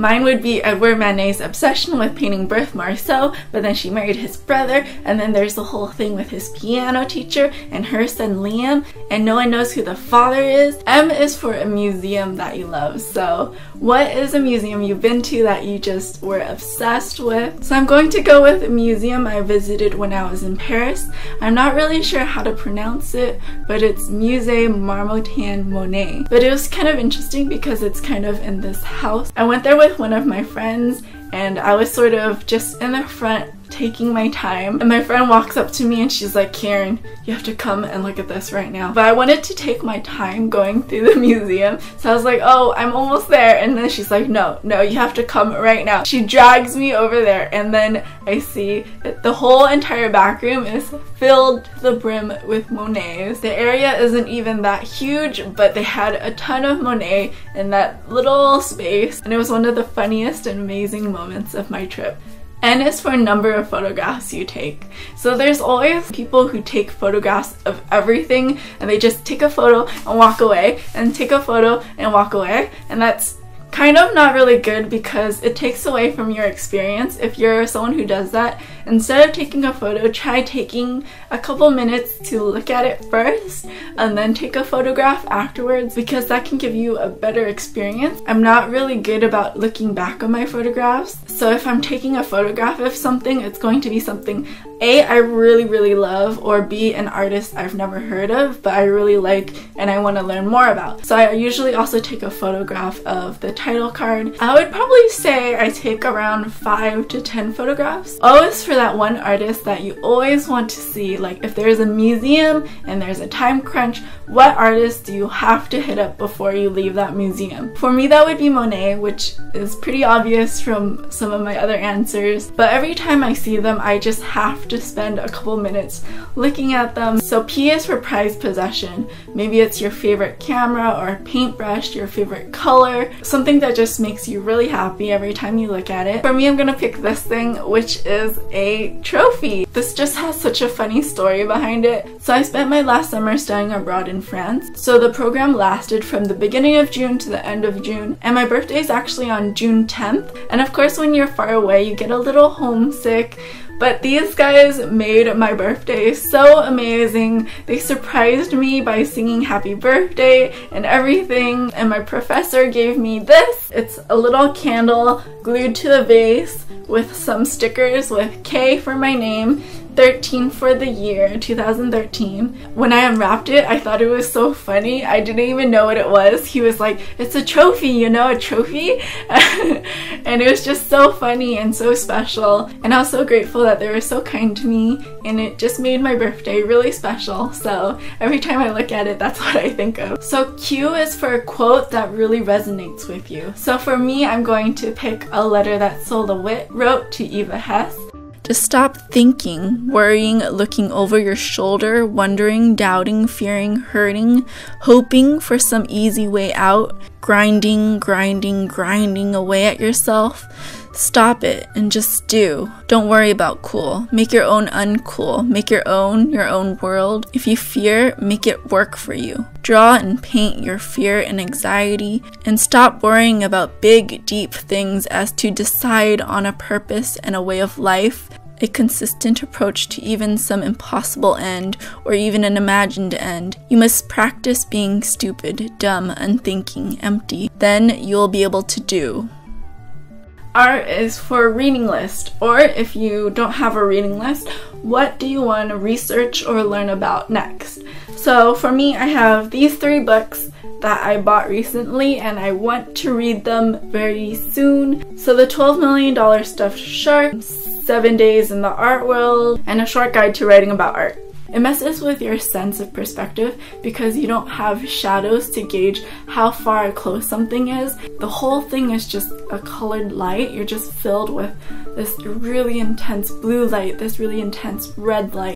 Mine would be Edouard Manet's obsession with painting Berthe Morisot, but then she married his brother, and then there's the whole thing with his piano teacher and her son Liam, and no one knows who the father is. M is for a museum that you love. So what is a museum you've been to that you just were obsessed with? So I'm going to go with a museum I visited when I was in Paris. I'm not really sure how to pronounce it, but it's Musée Marmottan Monet. But it was kind of interesting because it's kind of in this house. I went there with one of my friends, and I was sort of just in the front taking my time, and my friend walks up to me and she's like, "Karin, you have to come and look at this right now." But I wanted to take my time going through the museum, so I was like, "Oh, I'm almost there," and then she's like, no, you have to come right now." She drags me over there, and then I see that the whole entire back room is filled to the brim with Monets. The area isn't even that huge, but they had a ton of Monet in that little space, and it was one of the funniest and amazing moments of my trip. N is for number of photographs you take. So there's always people who take photographs of everything, and they just take a photo and walk away, and take a photo and walk away, and that's kind of not really good because it takes away from your experience. If you're someone who does that, instead of taking a photo, try taking a couple minutes to look at it first and then take a photograph afterwards, because that can give you a better experience. I'm not really good about looking back on my photographs, so if I'm taking a photograph of something, it's going to be something A, I really love, or B, an artist I've never heard of but I really like and I want to learn more about. So I usually also take a photograph of the title card. I would probably say I take around 5 to 10 photographs. O is for that one artist that you always want to see. Like if there's a museum and there's a time crunch, what artist do you have to hit up before you leave that museum? For me, that would be Monet, which is pretty obvious from some of my other answers, but every time I see them, I just have to spend a couple minutes looking at them. So P is for prized possession. Maybe it's your favorite camera or paintbrush, your favorite color, something that just makes you really happy every time you look at it. For me, I'm gonna pick this thing, which is a trophy. This just has such a funny story behind it. So I spent my last summer studying abroad in France. So the program lasted from the beginning of June to the end of June, and my birthday is actually on June 10th. And of course, when you're far away, you get a little homesick. But these guys made my birthday so amazing. They surprised me by singing happy birthday and everything, and my professor gave me this. It's a little candle glued to the vase with some stickers with K for my name, 13 for the year 2013. When I unwrapped it, I thought it was so funny. I didn't even know what it was. He was like, "It's a trophy, you know, a trophy?" And it was just so funny and so special, and I was so grateful that they were so kind to me, and it just made my birthday really special. So every time I look at it, that's what I think of. So Q is for a quote that really resonates with you. So for me, I'm going to pick a letter that Sola Witt wrote to Eva Hesse. Just stop thinking, worrying, looking over your shoulder, wondering, doubting, fearing, hurting, hoping for some easy way out, grinding away at yourself. Stop it and just do. Don't worry about cool. Make your own uncool. Make your own world. If you fear, make it work for you. Draw and paint your fear and anxiety, and stop worrying about big, deep things as to decide on a purpose and a way of life, a consistent approach to even some impossible end, or even an imagined end. You must practice being stupid, dumb, unthinking, empty. Then you'll be able to do. R is for reading list, or if you don't have a reading list, what do you want to research or learn about next? So for me, I have these 3 books that I bought recently, and I want to read them very soon. So the $12 Million Stuffed Shark, 7 Days in the Art World, and A Short Guide to Writing About Art. It messes with your sense of perspective because you don't have shadows to gauge how far or close something is. The whole thing is just a colored light. You're just filled with this really intense blue light, this really intense red light.